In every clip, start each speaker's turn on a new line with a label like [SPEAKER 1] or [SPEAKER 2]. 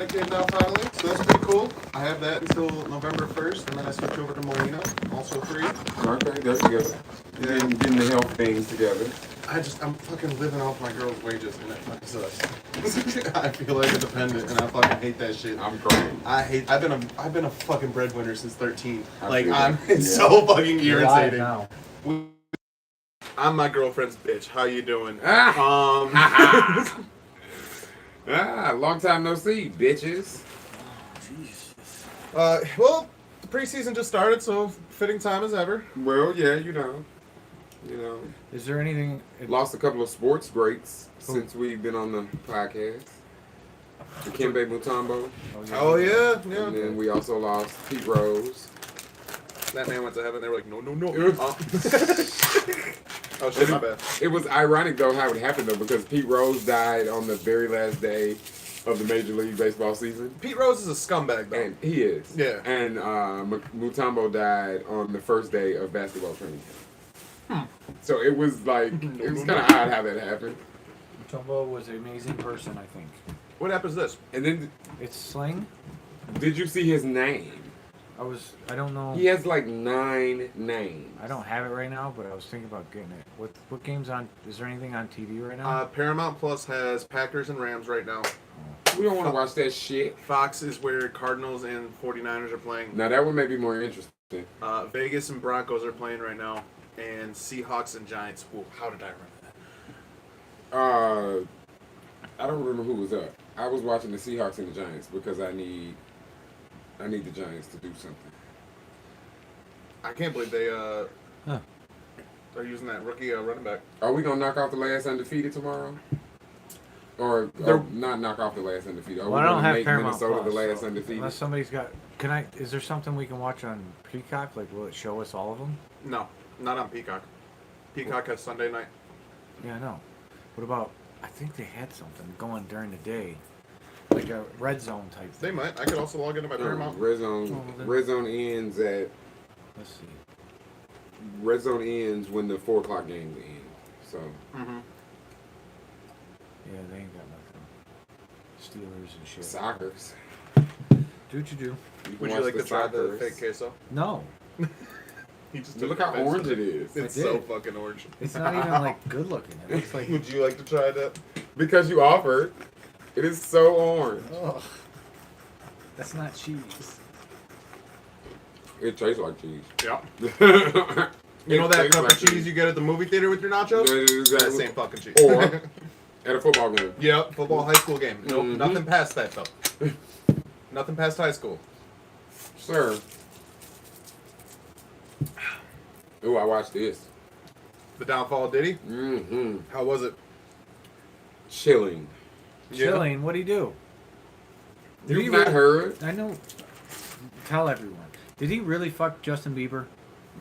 [SPEAKER 1] Dedicated now finally, so that's pretty cool. I have that until November 1st, and then I switch over to Molina, also free.
[SPEAKER 2] Okay, that's good.
[SPEAKER 1] Yeah.
[SPEAKER 2] Getting the health things together.
[SPEAKER 1] I'm fucking living off my girl's wages, and it fucking sucks. I feel like a dependent, and I fucking hate that shit.
[SPEAKER 2] I'm great.
[SPEAKER 1] I've been a fucking breadwinner since 13.
[SPEAKER 2] I
[SPEAKER 1] It's so fucking
[SPEAKER 3] You're live
[SPEAKER 1] irritating.
[SPEAKER 3] now.
[SPEAKER 1] I'm my girlfriend's bitch. How you doing?
[SPEAKER 2] Long time no see, bitches.
[SPEAKER 1] Well, the preseason just started, so fitting time as ever.
[SPEAKER 2] Well, yeah, you know.
[SPEAKER 3] Is there anything?
[SPEAKER 2] Lost a couple of sports greats since we've been on the podcast. Dikembe Mutombo.
[SPEAKER 1] Oh yeah,
[SPEAKER 2] And
[SPEAKER 1] yeah.
[SPEAKER 2] then we also lost Pete Rose.
[SPEAKER 1] That man went to heaven. They were like, no. Oh shit, my bad.
[SPEAKER 2] It was ironic though how it happened though because Pete Rose died on the very last day of the Major League Baseball season.
[SPEAKER 1] Pete Rose is a scumbag though.
[SPEAKER 2] And he is.
[SPEAKER 1] Yeah.
[SPEAKER 2] And Mutombo died on the first day of basketball training camp. So it was like, it was kind of odd how that happened.
[SPEAKER 3] Mutombo was an amazing person, I think.
[SPEAKER 1] What app is this?
[SPEAKER 2] And then,
[SPEAKER 3] It's Sling.
[SPEAKER 2] did you see his name?
[SPEAKER 3] I don't know.
[SPEAKER 2] He has like 9 names.
[SPEAKER 3] I don't have it right now, but I was thinking about getting it. What game's on? Is there anything on TV right now?
[SPEAKER 1] Paramount Plus has Packers and Rams right now.
[SPEAKER 2] We don't want to watch that shit.
[SPEAKER 1] Fox is where Cardinals and 49ers are playing.
[SPEAKER 2] Now that one may be more interesting.
[SPEAKER 1] Vegas and Broncos are playing right now. And Seahawks and Giants. Whoa, how did I remember that?
[SPEAKER 2] I don't remember who was up. I was watching the Seahawks and the Giants because I need the Giants to do something.
[SPEAKER 1] I can't believe they are using that rookie running back.
[SPEAKER 2] Are we gonna knock off the last undefeated tomorrow? Or not knock off the last undefeated? Are
[SPEAKER 3] Well,
[SPEAKER 2] we
[SPEAKER 3] I don't
[SPEAKER 2] gonna
[SPEAKER 3] have
[SPEAKER 2] make
[SPEAKER 3] Paramount
[SPEAKER 2] Minnesota
[SPEAKER 3] Plus,
[SPEAKER 2] the last
[SPEAKER 3] so
[SPEAKER 2] undefeated?
[SPEAKER 3] unless somebody's got. Is there something we can watch on Peacock? Like, will it show us all of them?
[SPEAKER 1] No, not on Peacock. Peacock has Sunday night.
[SPEAKER 3] Yeah, I know. What about? I think they had something going during the day, like a red zone type
[SPEAKER 1] They
[SPEAKER 3] thing.
[SPEAKER 1] might. I could also log into my Paramount.
[SPEAKER 2] Red Zone.
[SPEAKER 3] Oh, then-
[SPEAKER 2] Red Zone ends at.
[SPEAKER 3] Let's see.
[SPEAKER 2] Red Zone ends when the 4 o'clock games end. So
[SPEAKER 1] Mm-hmm.
[SPEAKER 3] Yeah, they ain't got nothing. Steelers and shit.
[SPEAKER 2] Soccers.
[SPEAKER 3] Do what you do.
[SPEAKER 2] can
[SPEAKER 1] Would you
[SPEAKER 2] watch
[SPEAKER 1] like to try the
[SPEAKER 2] Soccers.
[SPEAKER 1] fake queso?
[SPEAKER 3] No,
[SPEAKER 1] He just
[SPEAKER 2] Look
[SPEAKER 1] took
[SPEAKER 2] how
[SPEAKER 1] offense
[SPEAKER 2] orange
[SPEAKER 1] to
[SPEAKER 2] it is.
[SPEAKER 1] It's
[SPEAKER 3] I
[SPEAKER 1] so
[SPEAKER 3] did.
[SPEAKER 1] fucking orange.
[SPEAKER 3] it's not even like good looking. It looks like.
[SPEAKER 1] Would you like to try that?
[SPEAKER 2] Because you offered. It is so orange.
[SPEAKER 3] Ugh. That's not cheese.
[SPEAKER 2] It tastes like cheese.
[SPEAKER 1] Yeah.
[SPEAKER 2] you
[SPEAKER 1] You know that cup of cheese you get at the movie theater with your nachos? That
[SPEAKER 2] Exactly.
[SPEAKER 1] same fucking cheese.
[SPEAKER 2] Or at a football game.
[SPEAKER 1] Yep, football high school game. Nope,
[SPEAKER 2] Mhm.
[SPEAKER 1] nothing past that though. Nothing past high school.
[SPEAKER 2] Sir. Ooh, I watched this.
[SPEAKER 1] The Downfall of Diddy.
[SPEAKER 2] Mm-hmm.
[SPEAKER 1] How was it?
[SPEAKER 2] Chilling.
[SPEAKER 3] Chilling. What'd he do? Did
[SPEAKER 2] You've
[SPEAKER 3] he
[SPEAKER 2] not
[SPEAKER 3] really-
[SPEAKER 2] heard?
[SPEAKER 3] I know. Tell everyone. Did he really fuck Justin Bieber?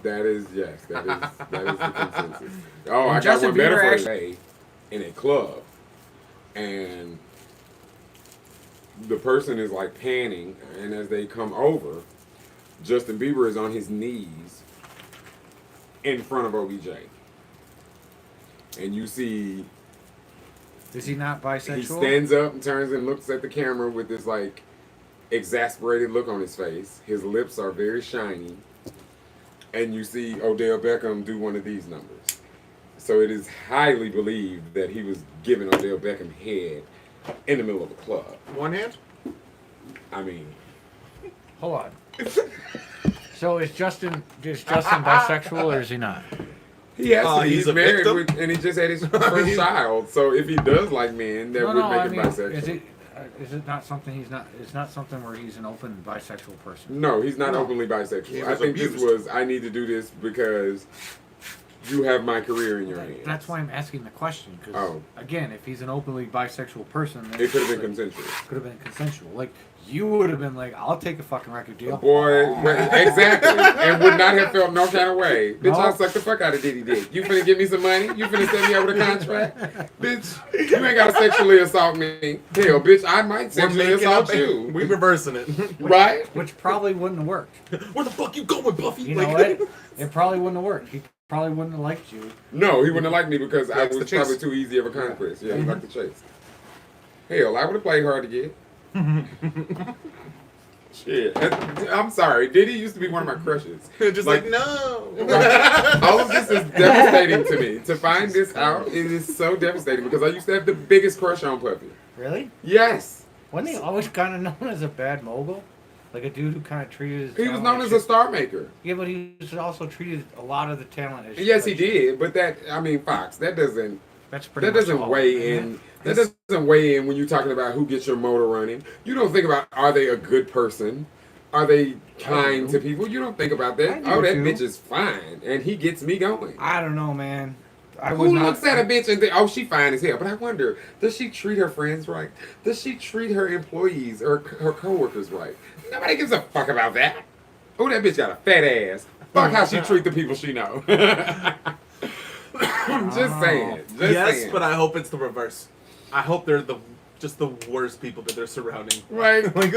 [SPEAKER 2] That is, yes. That is the consensus. Oh,
[SPEAKER 3] And
[SPEAKER 2] I got
[SPEAKER 3] Justin
[SPEAKER 2] one better
[SPEAKER 3] Bieber
[SPEAKER 2] for you. In a club. And the person is like panning. And as they come over, Justin Bieber is on his knees in front of OBJ. And you see
[SPEAKER 3] Is he not bisexual?
[SPEAKER 2] he stands up and turns and looks at the camera with this like exasperated look on his face. His lips are very shiny. And you see Odell Beckham do one of these numbers. So it is highly believed that he was giving Odell Beckham head in the middle of a club.
[SPEAKER 1] One hand?
[SPEAKER 2] I mean,
[SPEAKER 3] Hold on. So is Justin bisexual or is he not?
[SPEAKER 2] he has to be.
[SPEAKER 1] He's
[SPEAKER 2] He's
[SPEAKER 1] a
[SPEAKER 2] married
[SPEAKER 1] victim?
[SPEAKER 2] with, and he just had his first child. So if he does like men, that would make him bisexual.
[SPEAKER 3] Is it not something he's not? It's not something where he's an open bisexual person.
[SPEAKER 2] No, he's not
[SPEAKER 1] No.
[SPEAKER 2] openly
[SPEAKER 1] He
[SPEAKER 2] bisexual. I
[SPEAKER 1] was
[SPEAKER 2] think this
[SPEAKER 1] abused.
[SPEAKER 2] was, I need to do this because you have my career in your hands.
[SPEAKER 3] That's why I'm asking the question. Because
[SPEAKER 2] Oh.
[SPEAKER 3] again, if he's an openly bisexual person, then
[SPEAKER 2] It could have been
[SPEAKER 3] like,
[SPEAKER 2] consensual.
[SPEAKER 3] Could have been consensual. Like you would have been like, "I'll take a fucking record deal."
[SPEAKER 2] Boy, exactly. And would not have felt no kind of way. Bitch,
[SPEAKER 3] No.
[SPEAKER 2] I'll suck the fuck out of Diddy Dick. You finna give me some money? You finna set me up with a contract? Bitch, you ain't gotta sexually assault me. Hell, bitch, I might
[SPEAKER 1] We're
[SPEAKER 2] sexually
[SPEAKER 1] making
[SPEAKER 2] assault
[SPEAKER 1] up.
[SPEAKER 2] you.
[SPEAKER 1] We reversing it.
[SPEAKER 2] Right?
[SPEAKER 3] Which probably wouldn't have worked.
[SPEAKER 1] Where the fuck you going, Buffy?
[SPEAKER 3] You know what? It probably wouldn't have worked. He probably wouldn't have liked you.
[SPEAKER 2] No, he wouldn't have liked me because I
[SPEAKER 1] Likes
[SPEAKER 2] was
[SPEAKER 1] the chase.
[SPEAKER 2] probably too easy of a conquest. Yeah, he liked the chase. Hell, I would have played hard to get. Shit. I'm sorry. Diddy used to be one of my crushes.
[SPEAKER 1] Just like no.
[SPEAKER 2] All of this is devastating to me. To find this out, it is so devastating because I used to have the biggest crush on Puffy.
[SPEAKER 3] Really?
[SPEAKER 2] Yes.
[SPEAKER 3] Wasn't he always kind of known as a bad mogul? Like a dude who kind of treated his
[SPEAKER 2] He was
[SPEAKER 3] talent
[SPEAKER 2] known
[SPEAKER 3] like
[SPEAKER 2] as a
[SPEAKER 3] shit?
[SPEAKER 2] star maker.
[SPEAKER 3] Yeah, but he was also treated a lot of the talent as
[SPEAKER 2] Yes, he
[SPEAKER 3] like shit.
[SPEAKER 2] did. But that, I mean, Fox, that doesn't
[SPEAKER 3] That's pretty
[SPEAKER 2] that
[SPEAKER 3] much
[SPEAKER 2] doesn't
[SPEAKER 3] all,
[SPEAKER 2] weigh
[SPEAKER 3] isn't
[SPEAKER 2] in.
[SPEAKER 3] it?
[SPEAKER 2] That doesn't weigh in when you're talking about who gets your motor running. You don't think about, are they a good person? Are they kind
[SPEAKER 3] do.
[SPEAKER 2] to people? You don't think about that.
[SPEAKER 3] I do
[SPEAKER 2] Oh, that
[SPEAKER 3] too.
[SPEAKER 2] bitch is fine, and he gets me going.
[SPEAKER 3] I don't know, man. I would
[SPEAKER 2] Who
[SPEAKER 3] not,
[SPEAKER 2] looks at a bitch and think, oh, she fine as hell? But I wonder, does she treat her friends right? Does she treat her employees or her coworkers right? Nobody gives a fuck about that. Oh, that bitch got a fat ass. Fuck how she treat the people she know. Just saying. Just
[SPEAKER 1] Yes,
[SPEAKER 2] saying.
[SPEAKER 1] but I hope it's the reverse. I hope they're just the worst people that they're surrounding.
[SPEAKER 2] Right.
[SPEAKER 1] Like,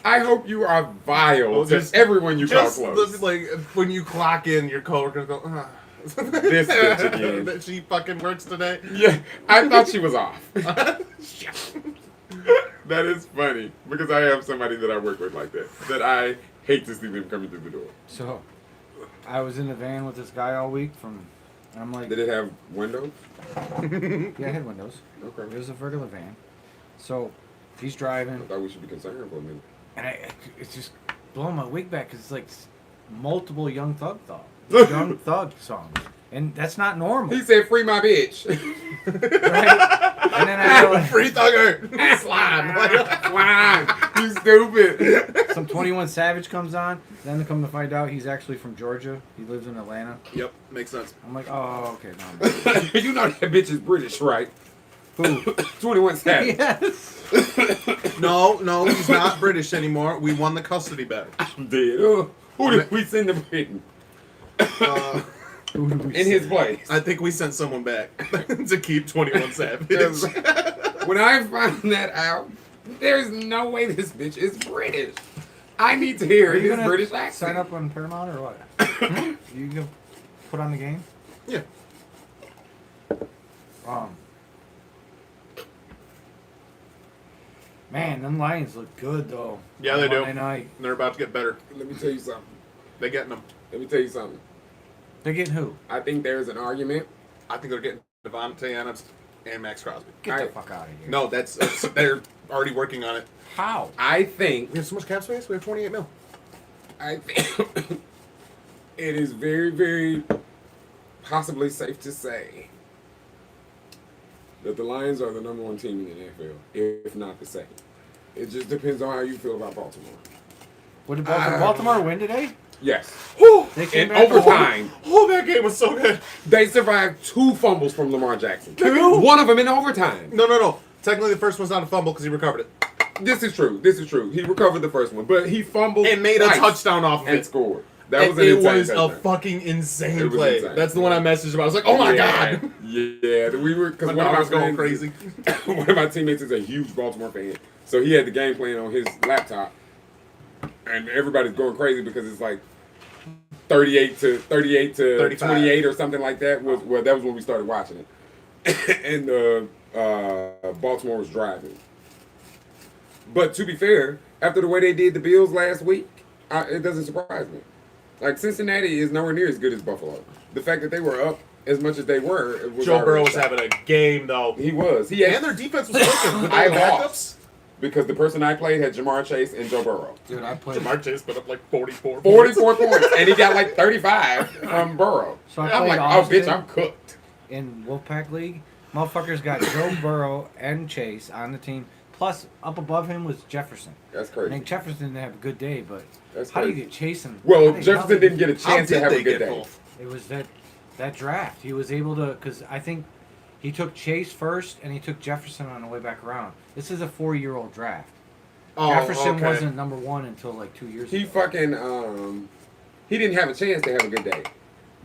[SPEAKER 2] I hope you are vile
[SPEAKER 1] Well,
[SPEAKER 2] to
[SPEAKER 1] just-
[SPEAKER 2] everyone you call
[SPEAKER 1] just
[SPEAKER 2] close.
[SPEAKER 1] like when you clock in, your coworkers go,
[SPEAKER 2] This bitch again.
[SPEAKER 1] that she fucking works today.
[SPEAKER 2] Yeah, I thought she was off. That is funny because I have somebody that I work with like that I hate to see them coming through the door.
[SPEAKER 3] So, I was in the van with this guy all week and I'm like,
[SPEAKER 2] Did it have windows?
[SPEAKER 3] yeah, it had windows. It
[SPEAKER 2] Okay.
[SPEAKER 3] was a regular van. So, he's
[SPEAKER 2] I
[SPEAKER 3] driving,
[SPEAKER 2] thought we should be concerned for a minute.
[SPEAKER 3] and it's just blowing my wig back because it's like multiple Young Thug songs. And that's not normal.
[SPEAKER 2] He said, "Free my bitch."
[SPEAKER 3] Right? And then I go,
[SPEAKER 1] Free thugger. Slime.
[SPEAKER 2] Slime. You stupid.
[SPEAKER 3] some 21 Savage comes on. Then to come to find out, he's actually from Georgia. He lives in Atlanta.
[SPEAKER 1] Yep, makes sense.
[SPEAKER 3] I'm like, oh, okay. No,
[SPEAKER 2] You know that bitch is British, right?
[SPEAKER 3] Who?
[SPEAKER 2] 21 Savage.
[SPEAKER 3] Yes.
[SPEAKER 1] No, he's not British anymore. We won the custody battle.
[SPEAKER 2] Dead. Who did we send to Britain?
[SPEAKER 1] Uh,
[SPEAKER 3] Who did we
[SPEAKER 2] In his place.
[SPEAKER 1] I think we sent someone back to keep 21 Savage.
[SPEAKER 2] When I find that out, there's no way this bitch is British. I need to hear
[SPEAKER 3] Are you
[SPEAKER 2] his
[SPEAKER 3] gonna
[SPEAKER 2] British accent.
[SPEAKER 3] sign up on Paramount or what? You gonna put on the game?
[SPEAKER 1] Yeah.
[SPEAKER 3] Man, them Lions look good though.
[SPEAKER 1] Yeah, they do.
[SPEAKER 3] Monday night.
[SPEAKER 1] They're about to get better.
[SPEAKER 2] Let me tell you something.
[SPEAKER 1] They're getting them.
[SPEAKER 2] Let me tell you something.
[SPEAKER 3] They're getting who?
[SPEAKER 2] I think there's an argument.
[SPEAKER 1] I think they're getting Devontae Adams and Max Crosby.
[SPEAKER 3] Get the
[SPEAKER 2] Alright.
[SPEAKER 3] fuck out of here.
[SPEAKER 1] No, that's they're already working on it.
[SPEAKER 3] How?
[SPEAKER 2] I think
[SPEAKER 1] We have so much cap space. We have 28 mil.
[SPEAKER 2] I think it is very, very possibly safe to say that the Lions are the number one team in the NFL, if not the second. It just depends on how you feel about Baltimore.
[SPEAKER 3] What did Baltimore win today?
[SPEAKER 2] Yes.
[SPEAKER 3] They came
[SPEAKER 2] In
[SPEAKER 3] back to win?
[SPEAKER 2] overtime,
[SPEAKER 1] Oh, that game was so good.
[SPEAKER 2] they survived 2 fumbles from Lamar Jackson.
[SPEAKER 1] Two?
[SPEAKER 2] One of them in overtime.
[SPEAKER 1] No. Technically, the first one's not a fumble because he recovered it
[SPEAKER 2] This is true. This is true. He recovered the first one, but he fumbled
[SPEAKER 1] and made a
[SPEAKER 2] twice
[SPEAKER 1] touchdown off of
[SPEAKER 2] and
[SPEAKER 1] it.
[SPEAKER 2] scored. That
[SPEAKER 1] And
[SPEAKER 2] was an
[SPEAKER 1] it
[SPEAKER 2] insane
[SPEAKER 1] was a
[SPEAKER 2] touchdown.
[SPEAKER 1] fucking insane
[SPEAKER 2] It was
[SPEAKER 1] play.
[SPEAKER 2] insane.
[SPEAKER 1] That's the one I messaged about. I was like, oh my
[SPEAKER 2] Yeah.
[SPEAKER 1] god.
[SPEAKER 2] Yeah, we were because
[SPEAKER 1] My
[SPEAKER 2] one of
[SPEAKER 1] dog
[SPEAKER 2] my
[SPEAKER 1] was going
[SPEAKER 2] friends-
[SPEAKER 1] crazy.
[SPEAKER 2] One of my teammates is a huge Baltimore fan, so he had the game playing on his laptop, and everybody's going crazy because it's like 38 to
[SPEAKER 1] 35.
[SPEAKER 2] 28 or something like that. That was when we started watching it, and Baltimore was driving. But to be fair, after the way they did the Bills last week, it doesn't surprise me. Like Cincinnati is nowhere near as good as Buffalo. The fact that they were up as much as they were, it was
[SPEAKER 1] Joe
[SPEAKER 2] already
[SPEAKER 1] Burrow was
[SPEAKER 2] shocking.
[SPEAKER 1] having a game though.
[SPEAKER 2] He was. He had,
[SPEAKER 1] And their defense was working with
[SPEAKER 2] I
[SPEAKER 1] their backups.
[SPEAKER 2] lost because the person I played had Jamar Chase and Joe Burrow.
[SPEAKER 3] Dude, I played.
[SPEAKER 1] Jamar Chase put up like 44
[SPEAKER 2] 44 points, and he got like 35 from Burrow.
[SPEAKER 3] So I
[SPEAKER 2] I'm
[SPEAKER 3] played
[SPEAKER 2] like, oh,
[SPEAKER 3] Austin.
[SPEAKER 2] bitch, I'm cooked.
[SPEAKER 3] In Wolfpack League, motherfuckers got Joe Burrow and Chase on the team. Plus, up above him was Jefferson.
[SPEAKER 2] That's
[SPEAKER 3] I
[SPEAKER 2] crazy.
[SPEAKER 3] think Jefferson didn't have a good day, but
[SPEAKER 2] That's
[SPEAKER 3] how do you
[SPEAKER 2] crazy.
[SPEAKER 3] get Chase and?
[SPEAKER 2] Well,
[SPEAKER 3] how the hell
[SPEAKER 2] Jefferson
[SPEAKER 3] did-
[SPEAKER 2] didn't get a
[SPEAKER 1] How
[SPEAKER 2] chance to
[SPEAKER 1] did
[SPEAKER 2] have
[SPEAKER 1] they
[SPEAKER 2] a good
[SPEAKER 1] get
[SPEAKER 2] day.
[SPEAKER 1] both?
[SPEAKER 3] It was that draft. He was able to, because I think he took Chase first and he took Jefferson on the way back around. This is a 4-year-old draft.
[SPEAKER 1] Oh,
[SPEAKER 3] Jefferson
[SPEAKER 1] okay.
[SPEAKER 3] wasn't number 1 until like 2 years
[SPEAKER 2] He
[SPEAKER 3] ago.
[SPEAKER 2] fucking he didn't have a chance to have a good day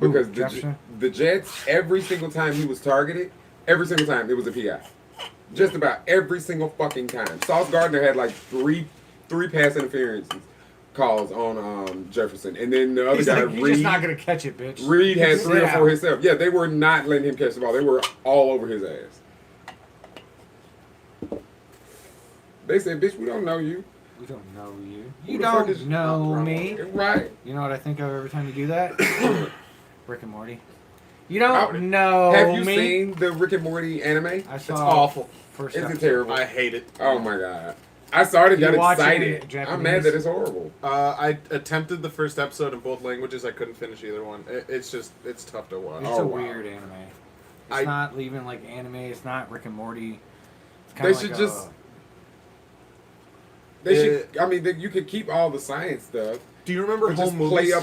[SPEAKER 3] Who,
[SPEAKER 2] because
[SPEAKER 3] Jefferson?
[SPEAKER 2] the Jets, every single time he was targeted, every single time it was a PI. Just about every single fucking time. Sauce Gardner had like three pass interference calls on Jefferson, and then the other
[SPEAKER 3] He's
[SPEAKER 2] guy
[SPEAKER 3] like, you're just
[SPEAKER 2] Reed.
[SPEAKER 3] not gonna catch it, bitch.
[SPEAKER 2] Reed had
[SPEAKER 3] Sit
[SPEAKER 2] 3 or 4
[SPEAKER 3] down.
[SPEAKER 2] himself. Yeah, they were not letting him catch the ball. They were all over his ass. They said, bitch, we don't know you.
[SPEAKER 3] We don't know you.
[SPEAKER 2] Who
[SPEAKER 3] You
[SPEAKER 2] the fuck
[SPEAKER 3] don't
[SPEAKER 2] is-
[SPEAKER 3] know me.
[SPEAKER 2] Right.
[SPEAKER 3] You know what I think of every time you do that? Rick and Morty. You
[SPEAKER 2] How-
[SPEAKER 3] don't know
[SPEAKER 2] Have you
[SPEAKER 3] me.
[SPEAKER 2] seen the Rick and Morty anime?
[SPEAKER 3] I
[SPEAKER 1] It's
[SPEAKER 3] saw
[SPEAKER 1] awful.
[SPEAKER 3] first
[SPEAKER 2] Is it
[SPEAKER 3] episode.
[SPEAKER 2] terrible?
[SPEAKER 1] I hate it.
[SPEAKER 2] Oh my god. I started,
[SPEAKER 3] You
[SPEAKER 2] got
[SPEAKER 3] watch it in
[SPEAKER 2] excited.
[SPEAKER 3] Japanese?
[SPEAKER 2] I'm mad that it's horrible.
[SPEAKER 1] I attempted the first episode in both languages. I couldn't finish either one. It's tough to watch.
[SPEAKER 3] It's
[SPEAKER 2] Oh,
[SPEAKER 3] a
[SPEAKER 2] wow.
[SPEAKER 3] weird anime. It's
[SPEAKER 1] I-
[SPEAKER 3] not even like anime. It's not Rick and Morty. It's
[SPEAKER 2] They
[SPEAKER 3] kind of
[SPEAKER 2] should
[SPEAKER 3] like
[SPEAKER 2] just-
[SPEAKER 3] a,
[SPEAKER 2] They should. I mean, you could keep all the science stuff,
[SPEAKER 1] Do you remember
[SPEAKER 2] but just
[SPEAKER 1] home movies?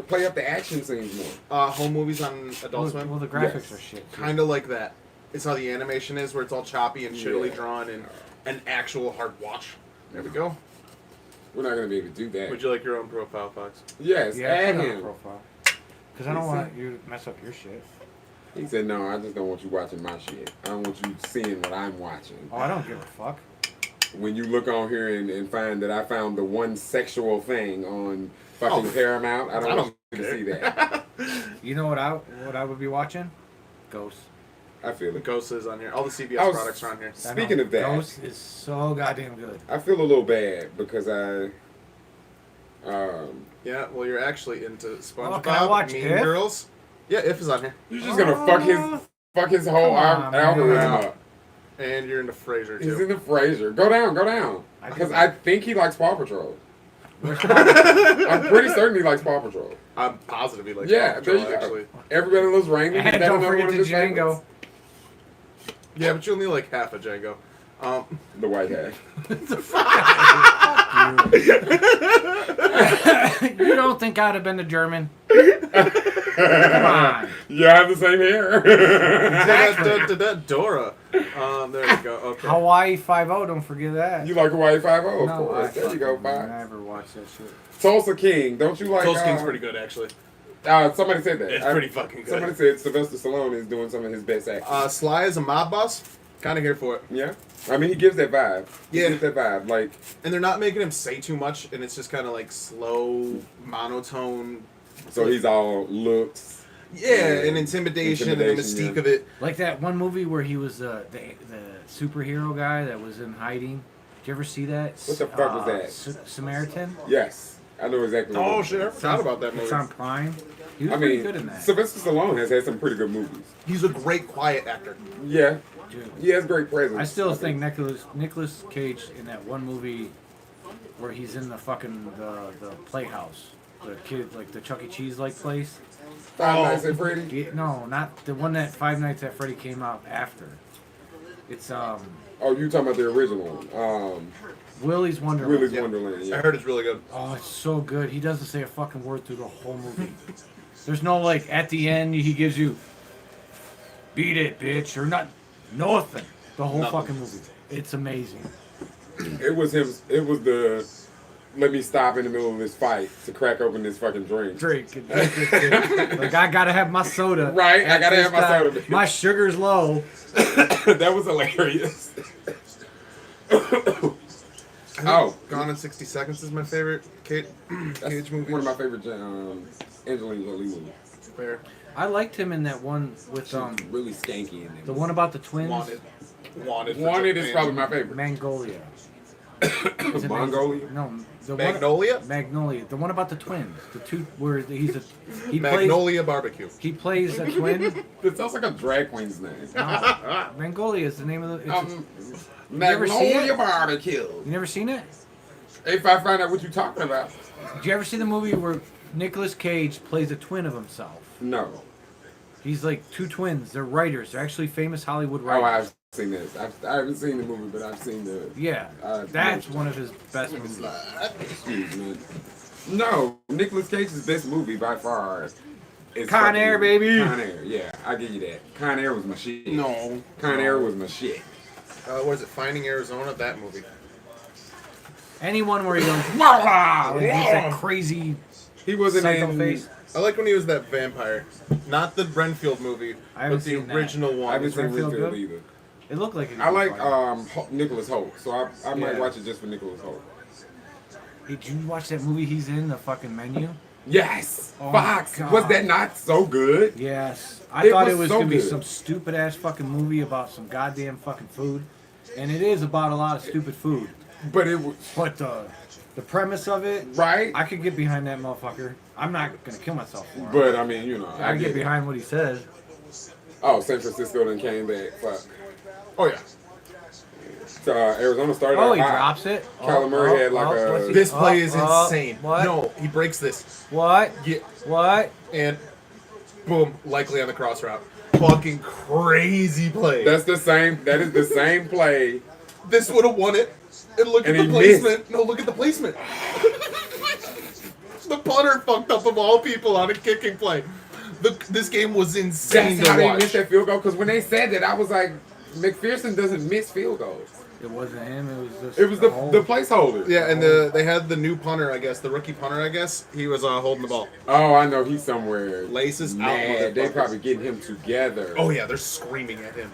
[SPEAKER 2] play up the action scenes more.
[SPEAKER 1] Home movies on Adult Swim.
[SPEAKER 3] well, the graphics
[SPEAKER 2] Yes.
[SPEAKER 3] are shit. too.
[SPEAKER 1] Kind of like that. It's how the animation is, where it's all choppy and shittily
[SPEAKER 2] Yeah.
[SPEAKER 1] drawn, and an actual hard watch. There we go.
[SPEAKER 2] We're not gonna be able to do that.
[SPEAKER 1] Would you like your own profile, Fox?
[SPEAKER 2] Yes,
[SPEAKER 3] Yeah,
[SPEAKER 2] add
[SPEAKER 3] put it on
[SPEAKER 2] him.
[SPEAKER 3] profile. Because I don't
[SPEAKER 2] You
[SPEAKER 3] want you to mess up your shit.
[SPEAKER 2] He said, "No, I just don't want you watching my shit. I don't want you seeing what I'm watching."
[SPEAKER 3] Oh, I don't give a fuck.
[SPEAKER 2] When you look on here and find that I found the one sexual thing on fucking
[SPEAKER 1] Oh,
[SPEAKER 2] Paramount, I don't
[SPEAKER 1] I
[SPEAKER 2] want
[SPEAKER 1] don't
[SPEAKER 2] you to
[SPEAKER 1] care.
[SPEAKER 2] see that.
[SPEAKER 3] You know what I would be watching? Ghosts.
[SPEAKER 2] I feel
[SPEAKER 1] The
[SPEAKER 2] it.
[SPEAKER 1] Ghost is on here. All the CBS
[SPEAKER 2] I was-
[SPEAKER 1] products are on here.
[SPEAKER 3] I
[SPEAKER 2] Speaking
[SPEAKER 3] know.
[SPEAKER 2] of that-
[SPEAKER 3] Ghosts is so goddamn good.
[SPEAKER 2] I feel a little bad because
[SPEAKER 1] Yeah, well, you're actually into SpongeBob,
[SPEAKER 3] Oh, can I watch
[SPEAKER 1] Mean
[SPEAKER 3] If?
[SPEAKER 1] Girls. Yeah, If is on here.
[SPEAKER 2] you're just gonna fuck his whole
[SPEAKER 3] Come on,
[SPEAKER 2] algorithm
[SPEAKER 3] man.
[SPEAKER 2] up.
[SPEAKER 1] And you're into Frasier,
[SPEAKER 2] He's
[SPEAKER 1] too.
[SPEAKER 2] in the Frasier. Go down.
[SPEAKER 3] I do.
[SPEAKER 2] Because I think he likes Paw Patrol.
[SPEAKER 3] Where's Paw
[SPEAKER 2] I'm pretty certain he likes Paw Patrol.
[SPEAKER 1] I'm positive he likes
[SPEAKER 2] Yeah,
[SPEAKER 1] Paw Patrol,
[SPEAKER 2] there you go.
[SPEAKER 1] actually.
[SPEAKER 2] Everybody loves Raymond.
[SPEAKER 3] And don't forget the Django.
[SPEAKER 1] Yeah, but you only like half a Django.
[SPEAKER 2] The white hat.
[SPEAKER 3] You don't think I'd have been the German? Come on.
[SPEAKER 2] You have the same hair.
[SPEAKER 1] Dora. There we go. Okay.
[SPEAKER 3] Hawaii 5-0, don't forget that.
[SPEAKER 2] You like Hawaii 5-0, of
[SPEAKER 3] No,
[SPEAKER 2] course. There you go,
[SPEAKER 3] fucking
[SPEAKER 2] Bob.
[SPEAKER 3] never watched that shit.
[SPEAKER 2] Tulsa King. Don't you like
[SPEAKER 1] Tulsa King's pretty good, actually.
[SPEAKER 2] Somebody said that.
[SPEAKER 1] It's pretty fucking good.
[SPEAKER 2] Somebody said Sylvester Stallone is doing some of his best acting.
[SPEAKER 1] Sly is a mob boss. Kind of here for it.
[SPEAKER 2] Yeah? I mean, he gives that vibe. He
[SPEAKER 1] Yeah.
[SPEAKER 2] gives that vibe. Like,
[SPEAKER 1] And they're not making him say too much, and it's just kind of like slow, monotone.
[SPEAKER 2] so he's all looks.
[SPEAKER 1] Yeah, and intimidation and the
[SPEAKER 2] Intimidation,
[SPEAKER 1] mystique
[SPEAKER 2] yeah.
[SPEAKER 1] of it.
[SPEAKER 3] Like that one movie where he was the superhero guy that was in hiding. Did you ever see that?
[SPEAKER 2] What the fuck was that?
[SPEAKER 3] Samaritan?
[SPEAKER 2] Yes. I know exactly what
[SPEAKER 1] Oh
[SPEAKER 2] it is.
[SPEAKER 1] shit, I forgot about that movie.
[SPEAKER 3] It's on Prime. He was
[SPEAKER 2] I
[SPEAKER 3] pretty
[SPEAKER 2] mean,
[SPEAKER 3] good in that.
[SPEAKER 2] Sylvester Stallone has had some pretty good movies.
[SPEAKER 1] He's a great quiet actor.
[SPEAKER 2] Yeah.
[SPEAKER 3] Dude.
[SPEAKER 2] He has great presence.
[SPEAKER 3] I still think Nicolas Cage in that one movie where he's in the fucking the playhouse, the kid like the Chuck E. Cheese like place.
[SPEAKER 2] Five Nights at Freddy.
[SPEAKER 3] No, not the one that Five Nights at Freddy came out after. It's
[SPEAKER 2] Oh, you talking about the original one?
[SPEAKER 3] Willy's Wonderland.
[SPEAKER 2] Willy's
[SPEAKER 1] Yeah.
[SPEAKER 2] Wonderland.
[SPEAKER 1] I
[SPEAKER 2] Yeah.
[SPEAKER 1] heard it's really good.
[SPEAKER 3] Oh, it's so good. He doesn't say a fucking word through the whole movie. There's no like at the end he gives you beat it, bitch, or not nothing. The whole
[SPEAKER 1] Nothing.
[SPEAKER 3] fucking movie. It's amazing.
[SPEAKER 2] It was him. It was the. Let me stop in the middle of this fight to crack open this fucking drink.
[SPEAKER 3] Drink it, drink this shit. Like I gotta have my soda.
[SPEAKER 2] Right, I
[SPEAKER 3] at
[SPEAKER 2] gotta
[SPEAKER 3] this
[SPEAKER 2] have my
[SPEAKER 3] time.
[SPEAKER 2] soda, bitch.
[SPEAKER 3] My sugar's low.
[SPEAKER 2] That was hilarious. Oh,
[SPEAKER 1] Gone in 60 Seconds is my favorite Cage
[SPEAKER 2] that's
[SPEAKER 1] movie.
[SPEAKER 2] one of my favorite Angelina Jolie movies.
[SPEAKER 1] Fair.
[SPEAKER 3] I liked him in that one with
[SPEAKER 2] She's really skanky in there.
[SPEAKER 3] the one about the twins.
[SPEAKER 1] Wanted. Wanted. for
[SPEAKER 2] Wanted is
[SPEAKER 1] Japan.
[SPEAKER 2] probably my favorite.
[SPEAKER 3] Mongolia. Is it
[SPEAKER 2] Mongolia?
[SPEAKER 3] No, the
[SPEAKER 1] Magnolia?
[SPEAKER 3] One, Magnolia. The one about the twins. The two where he plays
[SPEAKER 1] Magnolia Barbecue.
[SPEAKER 3] he plays a twin.
[SPEAKER 2] It sounds like a drag queen's name.
[SPEAKER 3] No, Mongolia is the name of the. never seen
[SPEAKER 2] Magnolia
[SPEAKER 3] it?
[SPEAKER 2] Barbecue.
[SPEAKER 3] You never seen it?
[SPEAKER 2] If I find out what you're talking about.
[SPEAKER 3] Did you ever see the movie where Nicolas Cage plays a twin of himself?
[SPEAKER 2] No.
[SPEAKER 3] He's like two twins. They're writers. They're actually famous Hollywood
[SPEAKER 2] Oh,
[SPEAKER 3] writers.
[SPEAKER 2] I've seen this. I haven't seen the movie, but I've seen the.
[SPEAKER 3] Yeah, that's one of his best movies.
[SPEAKER 2] Excuse me. No, Nicolas Cage's best movie by far is
[SPEAKER 3] Con
[SPEAKER 2] fucking
[SPEAKER 3] Air, baby.
[SPEAKER 2] Con Air, yeah, I give you that. Con Air was my shit.
[SPEAKER 1] No.
[SPEAKER 2] Con Air was my shit.
[SPEAKER 1] What is it? Finding Arizona? That movie.
[SPEAKER 3] Anyone where he goes, "Wah!" and he's that crazy
[SPEAKER 2] He wasn't
[SPEAKER 3] psycho
[SPEAKER 2] in.
[SPEAKER 3] face.
[SPEAKER 1] I like when he was that vampire. Not the Renfield movie,
[SPEAKER 3] I haven't
[SPEAKER 1] but the
[SPEAKER 3] seen that.
[SPEAKER 1] original one.
[SPEAKER 2] I haven't seen
[SPEAKER 3] Renfield
[SPEAKER 2] Renfield
[SPEAKER 3] good?
[SPEAKER 2] either.
[SPEAKER 3] It looked like.
[SPEAKER 2] I like Nicholas Holt, so I might
[SPEAKER 3] Yeah.
[SPEAKER 2] watch it just for Nicholas Holt.
[SPEAKER 3] Did you watch that movie he's in, the fucking Menu?
[SPEAKER 2] Yes,
[SPEAKER 3] Oh
[SPEAKER 2] Fox.
[SPEAKER 3] my God.
[SPEAKER 2] Was that not so good?
[SPEAKER 3] Yes. I thought
[SPEAKER 2] was
[SPEAKER 3] it was
[SPEAKER 2] so
[SPEAKER 3] gonna be
[SPEAKER 2] good.
[SPEAKER 3] some stupid ass fucking movie about some goddamn fucking food, and it is about a lot of stupid food.
[SPEAKER 2] But it was
[SPEAKER 3] But the premise of it,
[SPEAKER 2] right.
[SPEAKER 3] I could get behind that motherfucker. I'm not gonna kill myself for him.
[SPEAKER 2] But I mean, you know,
[SPEAKER 3] I
[SPEAKER 2] I
[SPEAKER 3] get
[SPEAKER 2] get it.
[SPEAKER 3] behind what he says.
[SPEAKER 2] Oh, San Francisco then came back. Fuck.
[SPEAKER 1] Oh yeah.
[SPEAKER 2] Arizona started.
[SPEAKER 3] Oh,
[SPEAKER 2] out
[SPEAKER 3] he
[SPEAKER 2] hot.
[SPEAKER 3] drops it.
[SPEAKER 2] Kyler Murray had like a-
[SPEAKER 3] what's he-
[SPEAKER 1] This play is
[SPEAKER 3] oh,
[SPEAKER 1] insane.
[SPEAKER 3] What?
[SPEAKER 1] No, he breaks this.
[SPEAKER 3] What?
[SPEAKER 1] Yeah,
[SPEAKER 3] What?
[SPEAKER 1] and boom, likely on the cross route. Fucking crazy play.
[SPEAKER 2] That's the same. That is the same play.
[SPEAKER 1] This would have won it. And look
[SPEAKER 2] And
[SPEAKER 1] at
[SPEAKER 2] he
[SPEAKER 1] the placement. No, look at the placement. The punter fucked up of all people on a kicking play. This game was insane
[SPEAKER 2] That's how
[SPEAKER 1] to
[SPEAKER 2] they
[SPEAKER 1] watch.
[SPEAKER 2] missed that field goal. Because when they said that, I was like, McPherson doesn't miss field goals.
[SPEAKER 3] It wasn't him. It was just.
[SPEAKER 2] It was the
[SPEAKER 3] whole-
[SPEAKER 2] placeholder.
[SPEAKER 1] Yeah, and they had the new punter, I guess, the rookie punter, I guess. He was holding the ball.
[SPEAKER 2] Oh, I know he's somewhere.
[SPEAKER 1] Laces out,
[SPEAKER 2] Mad. They
[SPEAKER 1] motherfuckers.
[SPEAKER 2] probably getting him together.
[SPEAKER 1] Oh yeah, they're screaming at him.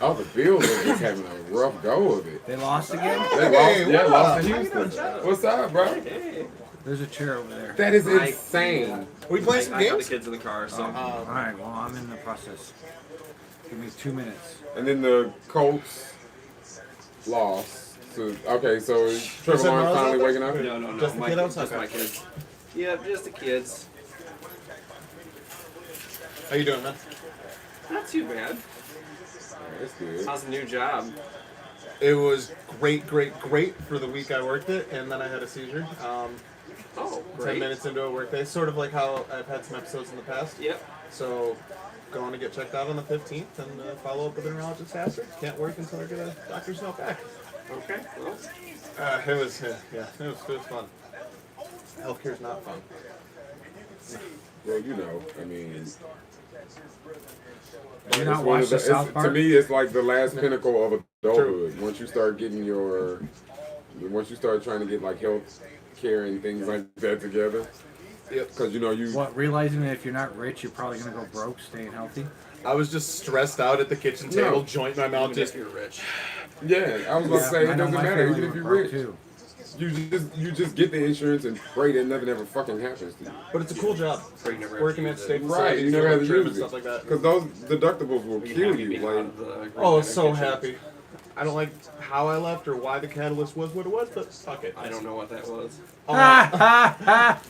[SPEAKER 2] Oh, the Bills are just having a rough go of it.
[SPEAKER 3] They lost again.
[SPEAKER 2] They
[SPEAKER 1] Hey,
[SPEAKER 2] lost. Yeah,
[SPEAKER 1] what
[SPEAKER 2] lost
[SPEAKER 1] up?
[SPEAKER 2] to
[SPEAKER 1] How you
[SPEAKER 2] Houston.
[SPEAKER 1] doing?
[SPEAKER 2] What's up, bro?
[SPEAKER 4] Hey,
[SPEAKER 3] There's a chair over there.
[SPEAKER 2] That is
[SPEAKER 4] Hi.
[SPEAKER 2] insane.
[SPEAKER 1] Are we playing some
[SPEAKER 4] I got the
[SPEAKER 1] games?
[SPEAKER 4] kids in the car, so
[SPEAKER 3] All right. Well, I'm in the process. Give me 2 minutes.
[SPEAKER 2] And then the Colts lost. Okay, so is Trevor
[SPEAKER 1] that
[SPEAKER 2] Lawrence
[SPEAKER 1] Miles
[SPEAKER 2] finally
[SPEAKER 1] out
[SPEAKER 2] waking up?
[SPEAKER 4] no,
[SPEAKER 1] Just the
[SPEAKER 4] my
[SPEAKER 1] kiddos?
[SPEAKER 4] kids, just
[SPEAKER 1] Okay.
[SPEAKER 4] my kids. Yeah, just the kids.
[SPEAKER 1] How you doing, man?
[SPEAKER 4] Not too bad.
[SPEAKER 2] That's good.
[SPEAKER 4] How's the new job?
[SPEAKER 1] It was great for the week I worked it, and then I had a seizure.
[SPEAKER 4] Oh,
[SPEAKER 1] 10
[SPEAKER 4] great.
[SPEAKER 1] minutes into a workday, sort of like how I've had some episodes in the past.
[SPEAKER 4] Yep.
[SPEAKER 1] So, going to get checked out on the 15th and follow up with a neurologist after. Can't work until I get a doctor's note back.
[SPEAKER 4] Okay. Well,
[SPEAKER 1] It was, it was fun. Healthcare's not fun.
[SPEAKER 2] Well, you know, I mean,
[SPEAKER 3] Have you
[SPEAKER 2] it's
[SPEAKER 3] not
[SPEAKER 2] one of
[SPEAKER 3] watched the
[SPEAKER 2] the-
[SPEAKER 3] South
[SPEAKER 2] to
[SPEAKER 3] Park?
[SPEAKER 2] me, it's like the last pinnacle of adulthood. Once you start getting once you start trying to get like health care and things like that together.
[SPEAKER 1] Yep.
[SPEAKER 2] Because you know you.
[SPEAKER 3] What? Realizing that if you're not rich, you're probably gonna go broke staying healthy.
[SPEAKER 1] I was just stressed out at the kitchen
[SPEAKER 2] No.
[SPEAKER 1] table, joint in my mouth,
[SPEAKER 4] even
[SPEAKER 1] just
[SPEAKER 4] if you're rich.
[SPEAKER 2] Yeah, I was gonna say
[SPEAKER 3] I
[SPEAKER 2] it
[SPEAKER 3] know
[SPEAKER 2] doesn't
[SPEAKER 3] my
[SPEAKER 2] matter
[SPEAKER 3] family
[SPEAKER 2] even if
[SPEAKER 3] went
[SPEAKER 2] you're
[SPEAKER 3] broke,
[SPEAKER 2] rich.
[SPEAKER 3] too.
[SPEAKER 2] You just get the insurance and pray that nothing ever fucking happens to you.
[SPEAKER 1] But it's a cool job.
[SPEAKER 4] Or you never have
[SPEAKER 1] Working
[SPEAKER 4] to
[SPEAKER 1] at
[SPEAKER 4] use
[SPEAKER 1] state
[SPEAKER 4] it.
[SPEAKER 2] Right, you
[SPEAKER 1] facilities,
[SPEAKER 2] never have
[SPEAKER 1] like
[SPEAKER 2] to
[SPEAKER 1] trim
[SPEAKER 2] use
[SPEAKER 1] and
[SPEAKER 2] it.
[SPEAKER 1] stuff like that.
[SPEAKER 2] Because those deductibles will
[SPEAKER 4] You
[SPEAKER 2] kill
[SPEAKER 4] have to
[SPEAKER 2] you.
[SPEAKER 4] be
[SPEAKER 2] Like,
[SPEAKER 4] out of the
[SPEAKER 1] Oh, I was so
[SPEAKER 4] kitchen.
[SPEAKER 1] happy. I don't like how I left or why the catalyst was what it was, but fuck it.
[SPEAKER 4] I don't know what that was.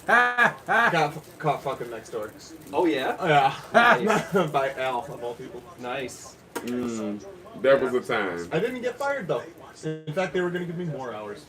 [SPEAKER 1] Got caught fucking next door.
[SPEAKER 4] Oh yeah.
[SPEAKER 1] Yeah.
[SPEAKER 4] Nice.
[SPEAKER 1] By Al, of all people.
[SPEAKER 4] Nice.
[SPEAKER 2] that was the time.
[SPEAKER 1] I didn't get fired though. In fact, they were going to give me more hours.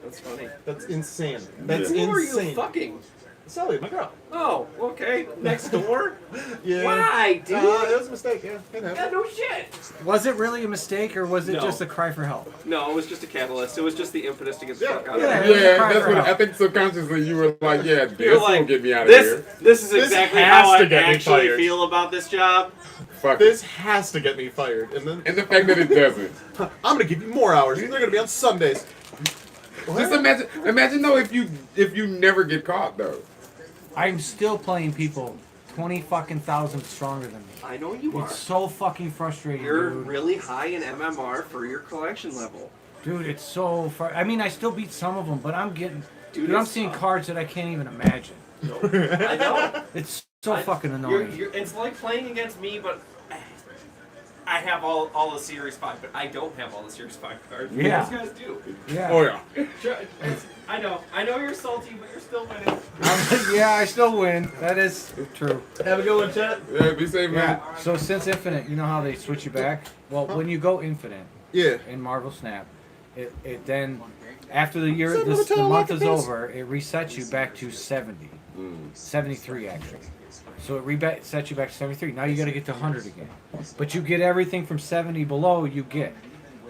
[SPEAKER 4] That's funny.
[SPEAKER 1] That's insane. That's
[SPEAKER 4] Who are you
[SPEAKER 1] insane.
[SPEAKER 4] fucking?
[SPEAKER 1] Sally, my girl.
[SPEAKER 4] Oh, okay. Next door.
[SPEAKER 1] Yeah.
[SPEAKER 4] Why, dude?
[SPEAKER 1] It was a mistake. Yeah. It
[SPEAKER 4] Yeah,
[SPEAKER 1] happened.
[SPEAKER 4] no shit.
[SPEAKER 3] Was it really a mistake, or was it
[SPEAKER 4] No.
[SPEAKER 3] just a cry for help?
[SPEAKER 4] No, it was just a catalyst. It was just the impetus to get the
[SPEAKER 1] Yeah.
[SPEAKER 4] fuck out
[SPEAKER 3] Yeah.
[SPEAKER 4] of there.
[SPEAKER 2] Yeah,
[SPEAKER 3] Cry
[SPEAKER 2] that's
[SPEAKER 3] for
[SPEAKER 2] what
[SPEAKER 3] help.
[SPEAKER 2] I think subconsciously you were like, yeah, this
[SPEAKER 4] You're
[SPEAKER 2] will
[SPEAKER 4] like,
[SPEAKER 2] get me out of
[SPEAKER 4] this,
[SPEAKER 2] here.
[SPEAKER 4] this is
[SPEAKER 1] This
[SPEAKER 4] exactly
[SPEAKER 1] has
[SPEAKER 4] how I
[SPEAKER 1] to get me
[SPEAKER 4] actually
[SPEAKER 1] fired.
[SPEAKER 4] feel about this job.
[SPEAKER 2] Fuck
[SPEAKER 1] This has to get me fired. And then
[SPEAKER 2] And the fact that it doesn't.
[SPEAKER 1] I'm going to give you more hours. They're going to be on Sundays.
[SPEAKER 2] Just imagine though if you never get caught though.
[SPEAKER 3] I'm still playing people 20 fucking thousand stronger than me.
[SPEAKER 4] I know you are.
[SPEAKER 3] It's so fucking frustrating,
[SPEAKER 4] You're
[SPEAKER 3] dude.
[SPEAKER 4] really high in MMR for your collection level.
[SPEAKER 3] Dude, it's so far. I mean, I still beat some of them, but I'm getting.
[SPEAKER 4] Dude,
[SPEAKER 3] Dude, I'm
[SPEAKER 4] it's
[SPEAKER 3] seeing
[SPEAKER 4] tough.
[SPEAKER 3] cards that I can't even imagine.
[SPEAKER 4] I know.
[SPEAKER 3] It's so fucking annoying.
[SPEAKER 4] It's like playing against me, but I have all the Series 5, but I don't have all the Series 5 cards.
[SPEAKER 3] Yeah.
[SPEAKER 4] These guys do.
[SPEAKER 3] Yeah.
[SPEAKER 1] Oh, yeah.
[SPEAKER 4] I know you're salty, but you're still winning.
[SPEAKER 3] Yeah, I still win. That is true.
[SPEAKER 1] Have a good one, chat.
[SPEAKER 2] Yeah, be safe, man.
[SPEAKER 3] Yeah. So since Infinite, you know how they switch you back? Well, when you go Infinite
[SPEAKER 1] Yeah.
[SPEAKER 3] in Marvel Snap, it then after the year
[SPEAKER 1] Someone
[SPEAKER 3] the
[SPEAKER 1] tell
[SPEAKER 3] month
[SPEAKER 1] like
[SPEAKER 3] is
[SPEAKER 1] this.
[SPEAKER 3] over, it resets you back to 70. 73 actually. So it resets you back to 73. Now you got to get to 100 again. But you get everything from 70 below you get.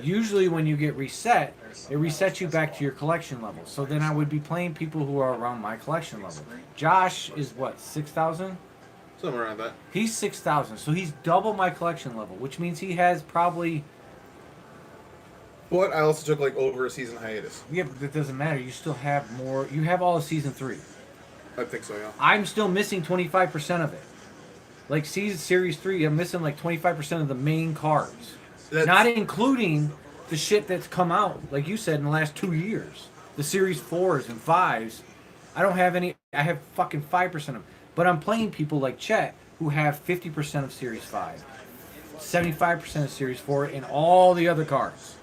[SPEAKER 3] Usually when you get reset, it resets you back to your collection level. So then I would be playing people who are around my collection level. Josh is what, 6,000?
[SPEAKER 1] Somewhere around that.
[SPEAKER 3] He's 6,000. So he's double my collection level, which means he has probably...
[SPEAKER 1] But I also took like over a season hiatus.
[SPEAKER 3] Yeah, but that doesn't matter. You still have more. You have all of season 3.
[SPEAKER 1] I think so, yeah.
[SPEAKER 3] I'm still missing 25% of it. Like series 3, I'm missing like 25% of the main cards.
[SPEAKER 1] That's-
[SPEAKER 3] Not including the shit that's come out, like you said, in the last 2 years. The series 4s and 5s. I don't have any. I have fucking 5% of them. But I'm playing people like Chet who have 50% of series 5, 75% of series 4, and all the other cards.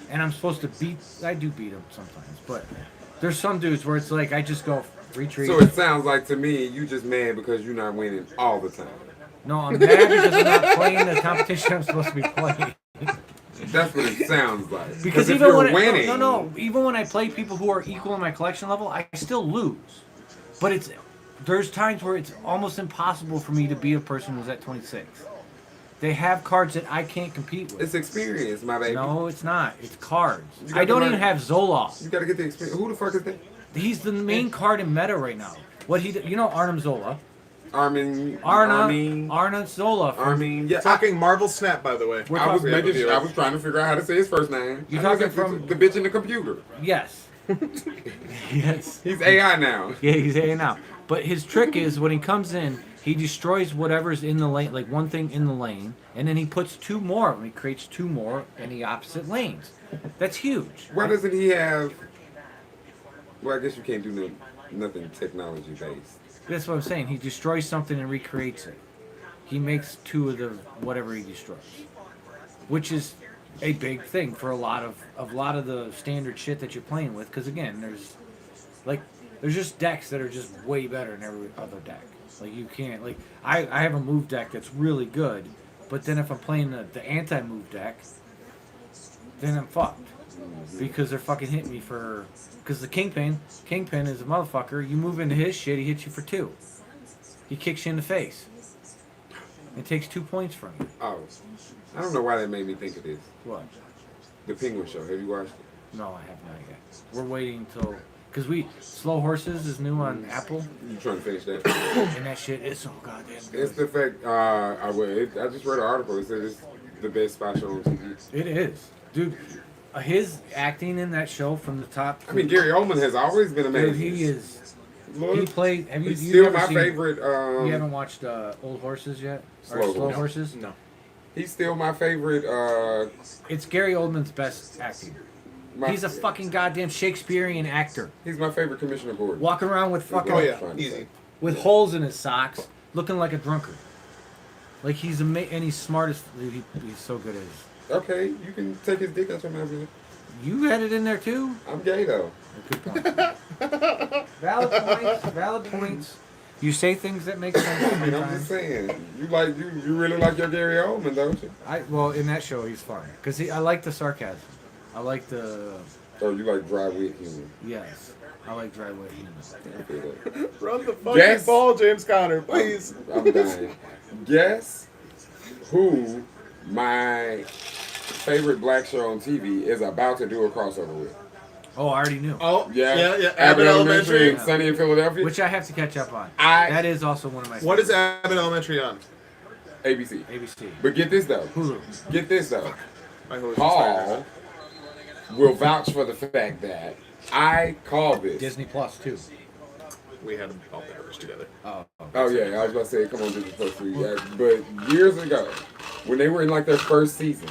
[SPEAKER 3] and I'm supposed to beat. I do beat them sometimes, but there's some dudes where it's like I just go retreat.
[SPEAKER 2] So it sounds like to me you just mad because you're not winning all the time.
[SPEAKER 3] No, I'm mad because I'm not playing the competition I'm supposed to be playing.
[SPEAKER 2] That's what it sounds like.
[SPEAKER 3] Because
[SPEAKER 2] if
[SPEAKER 3] even
[SPEAKER 2] you're
[SPEAKER 3] when
[SPEAKER 2] winning,
[SPEAKER 3] even when I play people who are equal in my collection level, I still lose. But there's times where it's almost impossible for me to beat a person who's at 26. They have cards that I can't compete with.
[SPEAKER 2] it's experience, my baby.
[SPEAKER 3] No, it's not. It's cards.
[SPEAKER 2] You got
[SPEAKER 3] I don't
[SPEAKER 2] the
[SPEAKER 3] even
[SPEAKER 2] right-
[SPEAKER 3] have Zoloft.
[SPEAKER 2] You gotta get the experience. Who the fuck is that?
[SPEAKER 3] He's the main card in meta right now. You know Arnim Zola.
[SPEAKER 2] Armin.
[SPEAKER 3] Arnim Zola.
[SPEAKER 2] Armin. Yeah.
[SPEAKER 1] Talking Marvel Snap, by the way.
[SPEAKER 3] We're
[SPEAKER 2] I was
[SPEAKER 3] talking-
[SPEAKER 2] making sure, I was trying to figure out how to say his first name.
[SPEAKER 3] You're
[SPEAKER 2] I know
[SPEAKER 3] talking
[SPEAKER 2] it's
[SPEAKER 3] from-
[SPEAKER 2] the bitch in the computer.
[SPEAKER 3] Yes. Yes.
[SPEAKER 2] He's AI now.
[SPEAKER 3] Yeah, he's hanging out. But his trick is when he comes in, he destroys whatever's in the lane, like one thing in the lane, and then he puts two more of them. He creates two more in the opposite lanes. That's huge.
[SPEAKER 2] Why doesn't he have? Well, I guess you can't do nothing technology based.
[SPEAKER 3] That's what I'm saying. He destroys something and recreates it. He makes two of the whatever he destroys, which is a big thing for a lot of the standard shit that you're playing with. Because again, there's just decks that are just way better than every other deck. Like you can't I have a move deck that's really good, but then if I'm playing the anti-move deck, then I'm fucked because they're fucking hitting me for. Because the Kingpin is a motherfucker. You move into his shit, he hits you for 2. He kicks you in the face. It takes 2 points from you.
[SPEAKER 2] Oh, I don't know why that made me think of this.
[SPEAKER 3] What?
[SPEAKER 2] The Penguin Show. Have you watched it?
[SPEAKER 3] No, I have not yet. We're waiting till. Because Slow Horses is new on Apple,
[SPEAKER 2] You trying to finish that?
[SPEAKER 3] and that shit is so goddamn good.
[SPEAKER 2] It's the fact. I just read an article. It said it's the best spy show on TV.
[SPEAKER 3] It is. Dude, his acting in that show from the top.
[SPEAKER 2] I mean, Gary Oldman has always been amazing.
[SPEAKER 3] Dude, he is.
[SPEAKER 2] Lord,
[SPEAKER 3] He played. Have you?
[SPEAKER 2] he's
[SPEAKER 3] you
[SPEAKER 2] still
[SPEAKER 3] never
[SPEAKER 2] my
[SPEAKER 3] seen-
[SPEAKER 2] favorite.
[SPEAKER 3] You haven't watched Old Horses yet? Or
[SPEAKER 2] Slow
[SPEAKER 3] Slow
[SPEAKER 2] Horses.
[SPEAKER 3] Horses?
[SPEAKER 1] No.
[SPEAKER 2] He's still my favorite.
[SPEAKER 3] It's Gary Oldman's best acting. He's a fucking goddamn Shakespearean actor.
[SPEAKER 2] He's my favorite Commissioner Gordon.
[SPEAKER 3] Walking around with fucking
[SPEAKER 1] Oh yeah,
[SPEAKER 2] Fine.
[SPEAKER 1] easy.
[SPEAKER 3] with holes in his socks, looking like a drunkard. Like he's and he's smart as he's so good at it.
[SPEAKER 2] Okay, you can take his dick out your mouth. Man.
[SPEAKER 3] You had it in there too.
[SPEAKER 2] I'm gay though.
[SPEAKER 3] Good point. Valid points. Valid points. You say things that make sense
[SPEAKER 2] I mean, I'm just
[SPEAKER 3] sometimes.
[SPEAKER 2] saying. You really like your Gary Oldman, don't you?
[SPEAKER 3] Well, in that show he's fun because I like the sarcasm. I like the
[SPEAKER 2] Or you like dry wit humor?
[SPEAKER 3] yes. I like dry wit humor.
[SPEAKER 2] I feel that.
[SPEAKER 1] Run the fucking
[SPEAKER 2] Yes.
[SPEAKER 1] ball, James Conner, please.
[SPEAKER 2] I'm dying. Guess who my favorite black show on TV is about to do a crossover with?
[SPEAKER 3] Oh, I already knew.
[SPEAKER 1] Oh,
[SPEAKER 2] Yeah,
[SPEAKER 1] yeah. Abbott Elementary.
[SPEAKER 2] and Sunny in Philadelphia.
[SPEAKER 3] Which I have to catch up on.
[SPEAKER 2] I-
[SPEAKER 3] That is also one of my.
[SPEAKER 1] What is
[SPEAKER 3] favorites.
[SPEAKER 1] Abbott Elementary on?
[SPEAKER 2] ABC.
[SPEAKER 3] ABC?
[SPEAKER 2] But get this though.
[SPEAKER 3] Hulu.
[SPEAKER 2] Get this though.
[SPEAKER 1] My horse is
[SPEAKER 2] Paul will vouch for the fact that I call this.
[SPEAKER 3] Disney Plus too.
[SPEAKER 1] We had them all perished together.
[SPEAKER 3] Oh.
[SPEAKER 2] Oh yeah, I was about to say, come on, Disney Plus 3. Yeah, but years ago, when they were in like their first season,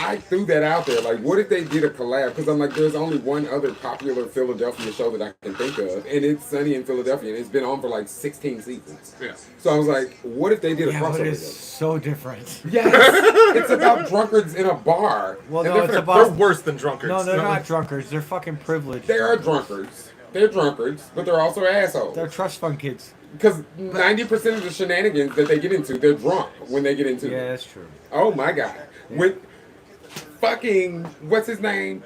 [SPEAKER 2] I threw that out there. Like, what if they did a collab? Because I'm like, there's only one other popular Philadelphia show that I can think of, and it's Sunny in Philadelphia, and it's been on for like 16 seasons.
[SPEAKER 1] Yeah.
[SPEAKER 2] So I was like, what if they did a
[SPEAKER 3] Yeah, but
[SPEAKER 2] crossover?
[SPEAKER 3] it's
[SPEAKER 2] together?
[SPEAKER 3] so different.
[SPEAKER 2] Yes, it's about drunkards in a bar.
[SPEAKER 3] Well,
[SPEAKER 2] And
[SPEAKER 3] no,
[SPEAKER 2] they're
[SPEAKER 3] it's
[SPEAKER 2] finna-
[SPEAKER 3] about-
[SPEAKER 1] They're worse than drunkards.
[SPEAKER 3] No, they're not drunkards. They're fucking privileged.
[SPEAKER 2] They are drunkards. They're drunkards, but they're also assholes.
[SPEAKER 3] They're trust fund kids.
[SPEAKER 2] Because 90% of the shenanigans that they get into, they're drunk when they get into.
[SPEAKER 3] Yeah, that's true.
[SPEAKER 2] Oh my god. With fucking, what's his name?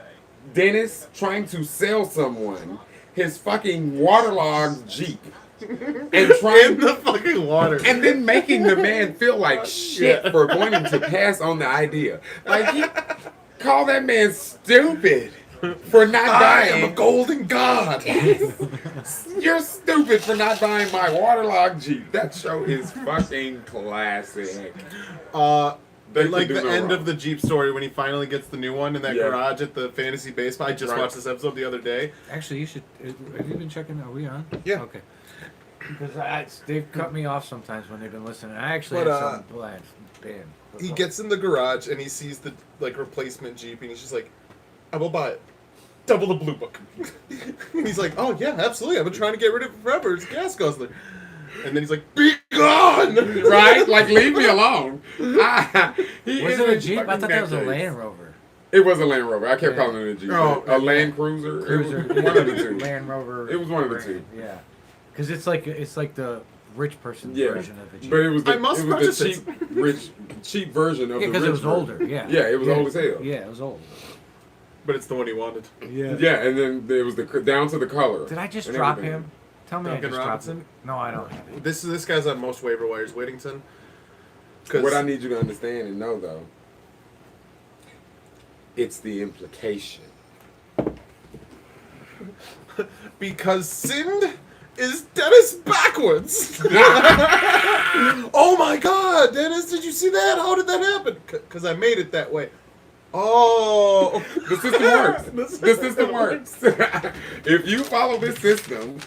[SPEAKER 2] Dennis trying to sell someone his fucking waterlogged Jeep. And
[SPEAKER 1] In
[SPEAKER 2] trying
[SPEAKER 1] the fucking water.
[SPEAKER 2] and then making the man feel like shit for wanting to pass on the idea. Like he call that man stupid for not
[SPEAKER 1] I am a
[SPEAKER 2] dying.
[SPEAKER 1] golden god.
[SPEAKER 2] You're stupid for not buying my waterlogged Jeep. That show is fucking classic. They
[SPEAKER 1] Like
[SPEAKER 2] can do
[SPEAKER 1] the
[SPEAKER 2] no
[SPEAKER 1] end
[SPEAKER 2] wrong.
[SPEAKER 1] of the Jeep story when he finally gets the new one in that
[SPEAKER 2] Yeah.
[SPEAKER 1] garage at the fantasy baseball. I just
[SPEAKER 2] Right.
[SPEAKER 1] watched this episode the other day.
[SPEAKER 3] Actually, you should. Have you been checking? Are we on?
[SPEAKER 1] Yeah.
[SPEAKER 3] Okay. Because they've cut me off sometimes when they've been listening. I actually
[SPEAKER 1] But,
[SPEAKER 3] had something planned.
[SPEAKER 1] He gets in the garage and he sees the like replacement Jeep and he's just like, I will buy it. Double the blue book. And he's like, oh yeah, absolutely. I've been trying to get rid of it forever. It's a gas guzzler. And then he's like, be gone!
[SPEAKER 2] Right? Like, leave me alone. He
[SPEAKER 3] Was
[SPEAKER 2] is
[SPEAKER 3] it a Jeep? I
[SPEAKER 2] fucking
[SPEAKER 3] thought that was a
[SPEAKER 2] backwards.
[SPEAKER 3] Land Rover.
[SPEAKER 2] It was a Land Rover. I kept
[SPEAKER 3] Yeah.
[SPEAKER 2] calling it a Jeep.
[SPEAKER 1] Oh,
[SPEAKER 2] A Land Cruiser.
[SPEAKER 3] Cruiser,
[SPEAKER 2] It was one of the two.
[SPEAKER 3] Land Rover.
[SPEAKER 2] It was one of the
[SPEAKER 3] brand,
[SPEAKER 2] two.
[SPEAKER 3] Yeah, because it's like the rich person
[SPEAKER 2] Yeah,
[SPEAKER 3] version of the Jeep.
[SPEAKER 2] but it was
[SPEAKER 1] I must
[SPEAKER 2] it was
[SPEAKER 1] purchase
[SPEAKER 2] the
[SPEAKER 1] this.
[SPEAKER 2] cheap version of
[SPEAKER 3] Yeah,
[SPEAKER 2] the
[SPEAKER 3] because
[SPEAKER 2] rich
[SPEAKER 3] it was
[SPEAKER 2] version.
[SPEAKER 3] older. Yeah.
[SPEAKER 2] Yeah, it was old as hell.
[SPEAKER 3] Yeah, it was old.
[SPEAKER 1] But it's the one he wanted.
[SPEAKER 3] Yeah.
[SPEAKER 2] Yeah, and then there was the down to the color.
[SPEAKER 3] Did I just
[SPEAKER 2] and
[SPEAKER 3] drop
[SPEAKER 2] everything.
[SPEAKER 3] him? Tell me
[SPEAKER 1] Duncan
[SPEAKER 3] I just
[SPEAKER 1] Robinson?
[SPEAKER 3] dropped him. No, I don't have it.
[SPEAKER 1] This guy's on most waiver wires, Whittington. 'Cause-
[SPEAKER 2] What I need you to understand and know though, it's the implication.
[SPEAKER 1] because Sind is Dennis backwards. Oh my God, Dennis! Did you see that? How did that happen? Because I made it that way. Oh,
[SPEAKER 2] The system works.
[SPEAKER 1] The
[SPEAKER 2] The system works. If you follow this system,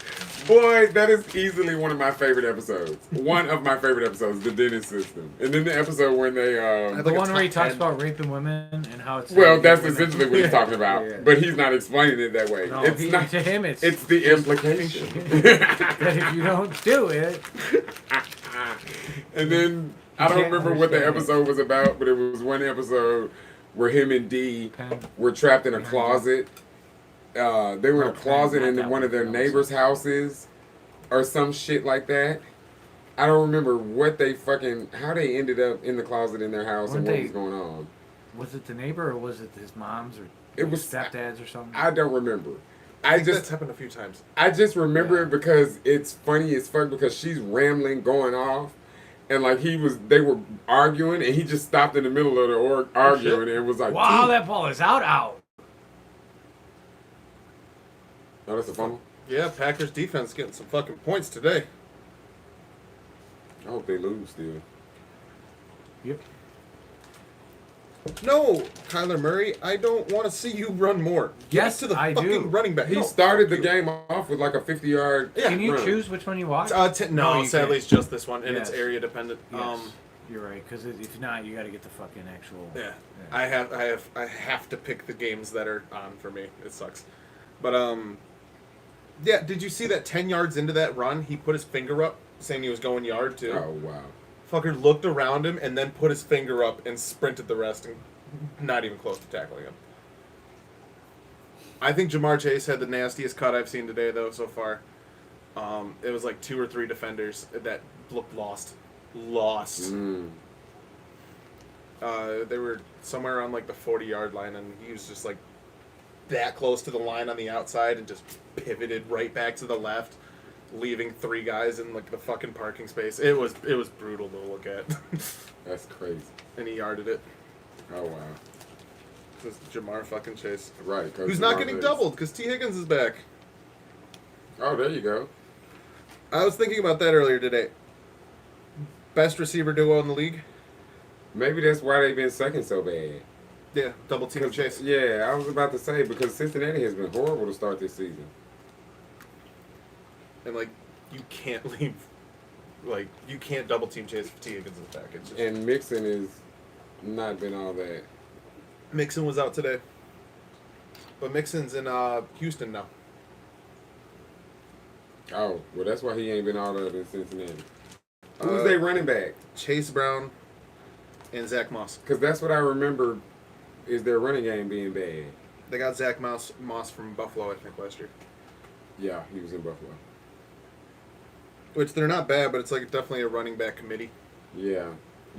[SPEAKER 2] boy, that is easily one of my favorite episodes. One of my favorite episodes, the Dennis system. And then the episode when they
[SPEAKER 1] I'd
[SPEAKER 3] The
[SPEAKER 1] like a
[SPEAKER 3] one where he
[SPEAKER 1] top
[SPEAKER 3] talks
[SPEAKER 1] 10.
[SPEAKER 3] about raping women and how it's
[SPEAKER 2] well,
[SPEAKER 3] how
[SPEAKER 2] that's
[SPEAKER 3] you get women.
[SPEAKER 2] essentially what he's talking about.
[SPEAKER 3] Yeah.
[SPEAKER 2] But he's not explaining it that way.
[SPEAKER 3] No,
[SPEAKER 2] it's not.
[SPEAKER 3] to him it's
[SPEAKER 2] It's the implication.
[SPEAKER 3] that if you don't do it,
[SPEAKER 2] And then I don't
[SPEAKER 3] can't
[SPEAKER 2] remember what the
[SPEAKER 3] understand it.
[SPEAKER 2] episode was about, but it was one episode where him and Dee
[SPEAKER 3] Pen.
[SPEAKER 2] were trapped in a closet. They were in a
[SPEAKER 3] Oh,
[SPEAKER 2] closet
[SPEAKER 3] not
[SPEAKER 2] in
[SPEAKER 3] that
[SPEAKER 2] one of their
[SPEAKER 3] one.
[SPEAKER 2] neighbors' houses, or some shit like that. I don't remember what they how they ended up in the closet in their house and
[SPEAKER 3] Weren't
[SPEAKER 2] what
[SPEAKER 3] they-
[SPEAKER 2] was going on.
[SPEAKER 3] was it the neighbor or was it his mom's or
[SPEAKER 2] It was
[SPEAKER 3] stepdad's or something?
[SPEAKER 2] I don't remember.
[SPEAKER 1] I think that's happened a few times.
[SPEAKER 2] I just remember
[SPEAKER 3] Yeah.
[SPEAKER 2] it because it's funny as fuck because she's rambling, going off, and like they were arguing, and he just stopped in the middle of the arguing and was like,
[SPEAKER 3] Wow,
[SPEAKER 2] "Dude."
[SPEAKER 3] that ball is out.
[SPEAKER 2] Oh, that's a fumble.
[SPEAKER 1] Yeah, Packers defense getting some fucking points today.
[SPEAKER 2] I hope they lose still.
[SPEAKER 3] Yep.
[SPEAKER 1] No, Kyler Murray, I don't want to see you run more. Get
[SPEAKER 3] Yes,
[SPEAKER 1] to the
[SPEAKER 3] I
[SPEAKER 1] fucking
[SPEAKER 3] do.
[SPEAKER 1] running back.
[SPEAKER 2] He
[SPEAKER 1] No,
[SPEAKER 2] started the
[SPEAKER 1] fuck you.
[SPEAKER 2] game off with like a 50-yard.
[SPEAKER 1] Yeah.
[SPEAKER 3] Can you
[SPEAKER 2] run.
[SPEAKER 3] choose which one you watch?
[SPEAKER 1] No,
[SPEAKER 3] you
[SPEAKER 1] sadly
[SPEAKER 3] can't.
[SPEAKER 1] it's just this one, and it's
[SPEAKER 3] Yes.
[SPEAKER 1] area dependent.
[SPEAKER 3] Yes, you're right. Because if not, you got to get the fucking actual.
[SPEAKER 1] Yeah, I have to pick the games that are on for me. It sucks, but yeah. Did you see that 10 yards into that run, he put his finger up, saying he was going yard too?
[SPEAKER 2] Oh wow.
[SPEAKER 1] Fucker looked around him and then put his finger up and sprinted the rest, and not even close to tackling him. I think Jamar Chase had the nastiest cut I've seen today, though, so far. It was like 2 or 3 defenders that looked lost.
[SPEAKER 2] Mm.
[SPEAKER 1] They were somewhere around like the 40-yard line, and he was just like that close to the line on the outside and just pivoted right back to the left, leaving 3 guys in like the fucking parking space. It was brutal to look at.
[SPEAKER 2] That's crazy.
[SPEAKER 1] And he yarded it.
[SPEAKER 2] Oh wow.
[SPEAKER 1] This is Jamar fucking Chase.
[SPEAKER 2] Right. Coach
[SPEAKER 1] Who's not
[SPEAKER 2] Jamar
[SPEAKER 1] getting
[SPEAKER 2] Chase.
[SPEAKER 1] doubled because T. Higgins is back.
[SPEAKER 2] Oh, there you go.
[SPEAKER 1] I was thinking about that earlier today. Best receiver duo in the league?
[SPEAKER 2] Maybe that's why they've been sucking so bad.
[SPEAKER 1] Yeah, double team of Chase.
[SPEAKER 2] Yeah, I was about to say because Cincinnati has been horrible to start this season.
[SPEAKER 1] And like, you can't leave. Like, you can't double team Chase if T. Higgins is back. It's just,
[SPEAKER 2] And Mixon has not been all that.
[SPEAKER 1] Mixon was out today. But Mixon's in Houston now.
[SPEAKER 2] Oh, well, that's why he ain't been all that in Cincinnati. Who's
[SPEAKER 1] Uh,
[SPEAKER 2] they running back?
[SPEAKER 1] Chase Brown and Zach Moss.
[SPEAKER 2] Because that's what I remember is their running game being bad.
[SPEAKER 1] They got Zach Moss from Buffalo, I think, last year.
[SPEAKER 2] Yeah, he was in Buffalo.
[SPEAKER 1] Which they're not bad, but it's like definitely a running back committee.
[SPEAKER 2] Yeah,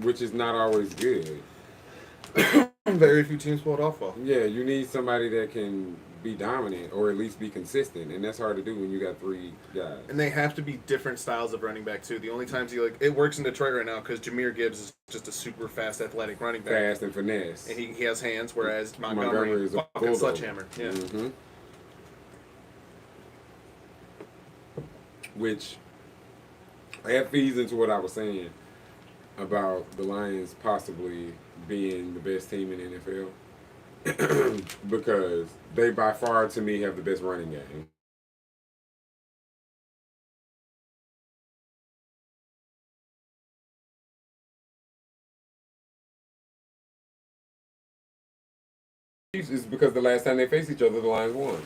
[SPEAKER 2] which is not always good.
[SPEAKER 1] Very few teams pull it off well.
[SPEAKER 2] Yeah, you need somebody that can be dominant or at least be consistent, and that's hard to do when you got 3 guys.
[SPEAKER 1] And they have to be different styles of running back too. The only times you it works in Detroit right now because Jahmyr Gibbs is just a super fast, athletic running back,
[SPEAKER 2] Fast and finesse.
[SPEAKER 1] and he has hands, whereas
[SPEAKER 2] Montgomery
[SPEAKER 1] Montgomery
[SPEAKER 2] is a
[SPEAKER 1] fucking
[SPEAKER 2] bulldog.
[SPEAKER 1] sledgehammer. Yeah.
[SPEAKER 2] Mhm. Which that feeds into what I was saying about the Lions possibly being the best team in the NFL because they by far to me have the best running game. Is because the last time they faced each other, the Lions won.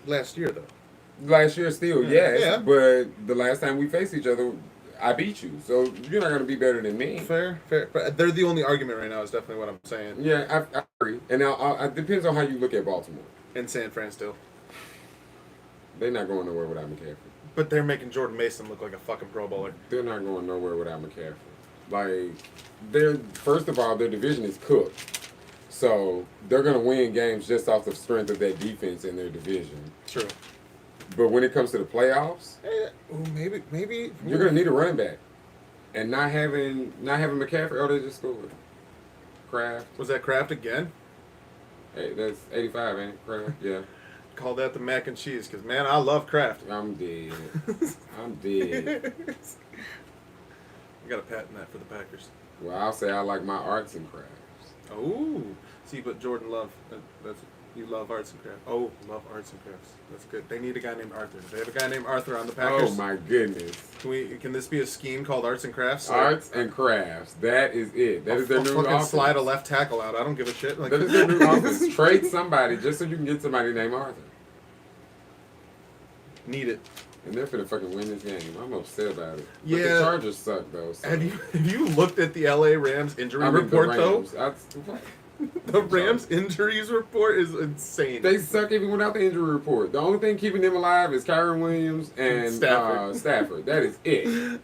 [SPEAKER 1] Last year though.
[SPEAKER 2] Last year, still, yes,
[SPEAKER 1] Yeah.
[SPEAKER 2] but the last time we faced each other, I beat you, so you're not gonna be better than me.
[SPEAKER 1] Fair. But they're the only argument right now. Is definitely what I'm saying.
[SPEAKER 2] Yeah, I agree. And now it depends on how you look at Baltimore.
[SPEAKER 1] And San Fran still.
[SPEAKER 2] They're not going nowhere without McCaffrey.
[SPEAKER 1] But they're making Jordan Mason look like a fucking Pro Bowler.
[SPEAKER 2] They're not going nowhere without McCaffrey. Like, first of all, their division is cooked. So they're gonna win games just off the strength of that defense in their division.
[SPEAKER 1] True.
[SPEAKER 2] But when it comes to the playoffs,
[SPEAKER 1] Maybe.
[SPEAKER 2] you're gonna need a running back. And not having McCaffrey, oh, they just scored. Kraft.
[SPEAKER 1] Was that Kraft again?
[SPEAKER 2] Hey, that's 85, ain't it? Kraft, yeah.
[SPEAKER 1] Call that the mac and cheese, because, man, I love Kraft.
[SPEAKER 2] I'm dead. I'm dead.
[SPEAKER 1] I got a patent that for the Packers.
[SPEAKER 2] Well, I'll say I like my arts and crafts.
[SPEAKER 1] Oh, see, but Jordan Love, you love arts and crafts. Oh, love arts and crafts. That's good. They need a guy named Arthur. They have a guy named Arthur on the Packers.
[SPEAKER 2] Oh my goodness.
[SPEAKER 1] Can this be a scheme called Arts and Crafts?
[SPEAKER 2] Arts and crafts. That is it. That is their
[SPEAKER 1] I'll
[SPEAKER 2] new
[SPEAKER 1] fucking
[SPEAKER 2] offense.
[SPEAKER 1] slide a left tackle out. I don't give a shit. Like,
[SPEAKER 2] That is their new offense. Trade somebody just so you can get somebody named Arthur.
[SPEAKER 1] Need it.
[SPEAKER 2] And they're finna fucking win this game. I'm upset about it. But
[SPEAKER 1] Yeah.
[SPEAKER 2] the Chargers suck though. So.
[SPEAKER 1] Have you looked at the LA Rams injury
[SPEAKER 2] I mean,
[SPEAKER 1] report
[SPEAKER 2] the
[SPEAKER 1] though?
[SPEAKER 2] Rams.
[SPEAKER 1] The Rams injuries report is insane.
[SPEAKER 2] They suck even without the injury report. The only thing keeping them alive is Kyron Williams and Stafford. That is it.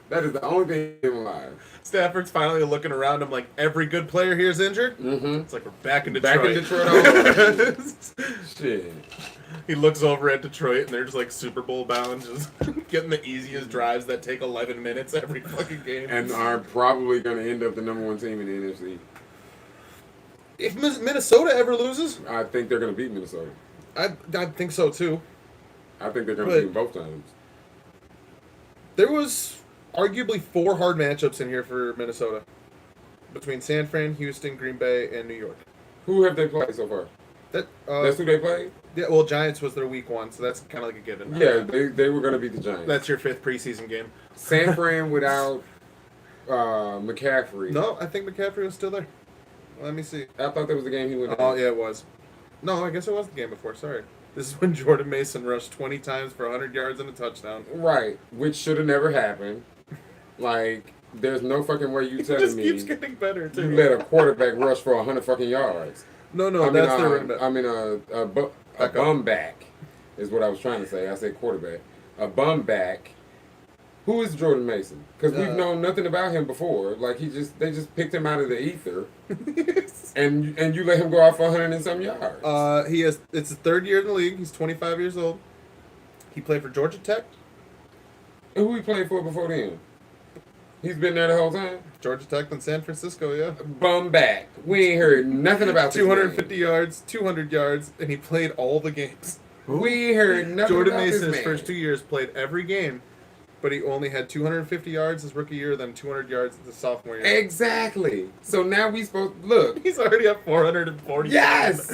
[SPEAKER 2] That is the only thing keeping them alive.
[SPEAKER 1] Stafford's finally looking around him like every good player here is injured.
[SPEAKER 2] Mm-hmm.
[SPEAKER 1] It's like we're back in Detroit.
[SPEAKER 2] Back in Detroit all over. Shit.
[SPEAKER 1] He looks over at Detroit and they're just like Super Bowl bound, just getting the easiest drives that take 11 minutes every fucking game.
[SPEAKER 2] And are probably going to end up the number one team in the NFC.
[SPEAKER 1] If Minnesota ever loses,
[SPEAKER 2] I think they're going to beat Minnesota.
[SPEAKER 1] I think so too.
[SPEAKER 2] I think they're going to
[SPEAKER 1] But-
[SPEAKER 2] beat them both times.
[SPEAKER 1] There was arguably 4 hard matchups in here for Minnesota. Between San Fran, Houston, Green Bay, and New York.
[SPEAKER 2] Who have they played so far? That's who they played?
[SPEAKER 1] Yeah, well, Giants was their week 1, so that's kind of like a given.
[SPEAKER 2] Yeah, they were going to beat the Giants.
[SPEAKER 1] That's your 5th preseason game.
[SPEAKER 2] San Fran without McCaffrey.
[SPEAKER 1] No, I think McCaffrey was still there. Let me see.
[SPEAKER 2] I thought that was the game he went
[SPEAKER 1] Oh, yeah, it was. No, I guess it was the game before. Sorry. This is when Jordan Mason rushed 20 times for 100 yards and a touchdown.
[SPEAKER 2] Right, which should have never happened. Like, there's no fucking way you
[SPEAKER 1] It
[SPEAKER 2] telling
[SPEAKER 1] just
[SPEAKER 2] me
[SPEAKER 1] keeps getting better,
[SPEAKER 2] you
[SPEAKER 1] too.
[SPEAKER 2] let a quarterback rush for 100 fucking yards.
[SPEAKER 1] No,
[SPEAKER 2] I mean,
[SPEAKER 1] that's the running back.
[SPEAKER 2] I mean, a bum back is what I was trying to say. I said quarterback. A bum back. Who is Jordan Mason? Because we've known nothing about him before. Like they just picked him out of the ether, and you let him go off for 100 and some yards.
[SPEAKER 1] It's his 3rd year in the league. He's 25 years old. He played for Georgia Tech.
[SPEAKER 2] And who he played for before then? He's been there the whole time.
[SPEAKER 1] Georgia Tech, then San Francisco, yeah.
[SPEAKER 2] Bum back. We ain't heard nothing about this
[SPEAKER 1] 250
[SPEAKER 2] man.
[SPEAKER 1] yards, 200 yards, and he played all the games.
[SPEAKER 2] We heard nothing
[SPEAKER 1] Jordan
[SPEAKER 2] about
[SPEAKER 1] Mason,
[SPEAKER 2] this
[SPEAKER 1] his
[SPEAKER 2] man.
[SPEAKER 1] first 2 years, played every game, but he only had 250 yards his rookie year, then 200 yards his sophomore year.
[SPEAKER 2] Exactly. So now we supposed look.
[SPEAKER 1] He's already at 440.
[SPEAKER 2] Yes.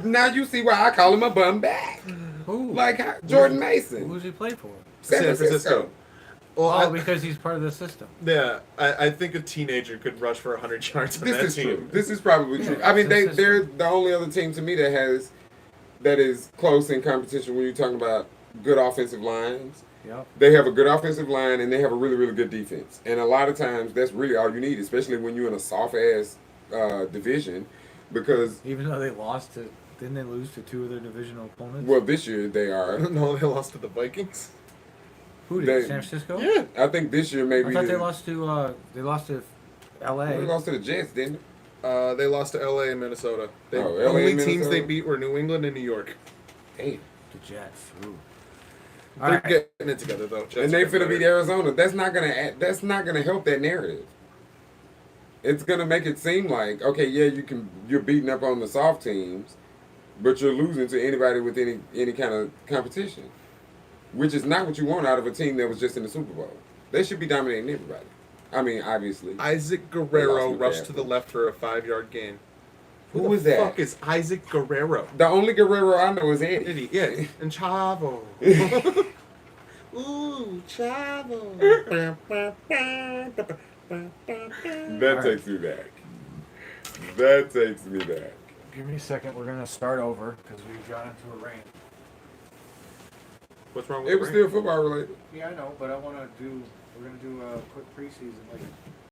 [SPEAKER 2] Now you see why I call him a bum back.
[SPEAKER 3] Who?
[SPEAKER 2] Like Jordan
[SPEAKER 3] Who
[SPEAKER 2] Mason,
[SPEAKER 3] does he play for?
[SPEAKER 2] San Francisco.
[SPEAKER 1] Well,
[SPEAKER 3] Oh, because he's part of the system.
[SPEAKER 1] I think a teenager could rush for 100 yards on
[SPEAKER 2] This
[SPEAKER 1] that
[SPEAKER 2] is
[SPEAKER 1] team.
[SPEAKER 2] true. This is probably true. I mean, they're the only other team to me that is close in competition when you're talking about good offensive lines.
[SPEAKER 3] Yep.
[SPEAKER 2] They have a good offensive line and they have a really, really good defense. And a lot of times that's really all you need, especially when you're in a soft ass division, because
[SPEAKER 3] Even though they lost to, didn't they lose to 2 of their divisional opponents?
[SPEAKER 2] well, this year they are.
[SPEAKER 1] No, they lost to the Vikings.
[SPEAKER 3] Who did?
[SPEAKER 2] they-
[SPEAKER 3] San Francisco?
[SPEAKER 1] Yeah.
[SPEAKER 2] I think this year maybe
[SPEAKER 3] I thought they lost to L.A.
[SPEAKER 2] They lost to the Jets, didn't
[SPEAKER 1] They lost to LA and Minnesota. The
[SPEAKER 2] Oh, LA
[SPEAKER 1] only
[SPEAKER 2] and
[SPEAKER 1] teams
[SPEAKER 2] Minnesota?
[SPEAKER 1] they beat were New England and New York.
[SPEAKER 2] they?
[SPEAKER 3] The Jets. Ooh.
[SPEAKER 1] They're
[SPEAKER 3] All right.
[SPEAKER 1] getting it together though. Jets
[SPEAKER 2] And they
[SPEAKER 1] are
[SPEAKER 2] finna beat
[SPEAKER 1] better.
[SPEAKER 2] Arizona. That's not gonna help that narrative. It's gonna make it seem like, okay, yeah, you're beating up on the soft teams, but you're losing to anybody with any kind of competition. Which is not what you want out of a team that was just in the Super Bowl. They should be dominating everybody. I mean, obviously.
[SPEAKER 1] Isaac Guerrero
[SPEAKER 2] They lost
[SPEAKER 1] rushed to the
[SPEAKER 2] McCaffrey.
[SPEAKER 1] left for a 5-yard gain.
[SPEAKER 2] Who
[SPEAKER 1] the
[SPEAKER 2] was that?
[SPEAKER 1] fuck is Isaac Guerrero?
[SPEAKER 2] The only Guerrero I know is Eddie.
[SPEAKER 1] Yeah, and Chavo. Ooh, Chavo.
[SPEAKER 2] That takes me back. That takes me back.
[SPEAKER 3] Give me a second. We're gonna start over because we've got into a rant.
[SPEAKER 1] What's wrong with
[SPEAKER 2] It was still football related.
[SPEAKER 3] Yeah, I know, but I want to do We're gonna do a quick preseason later.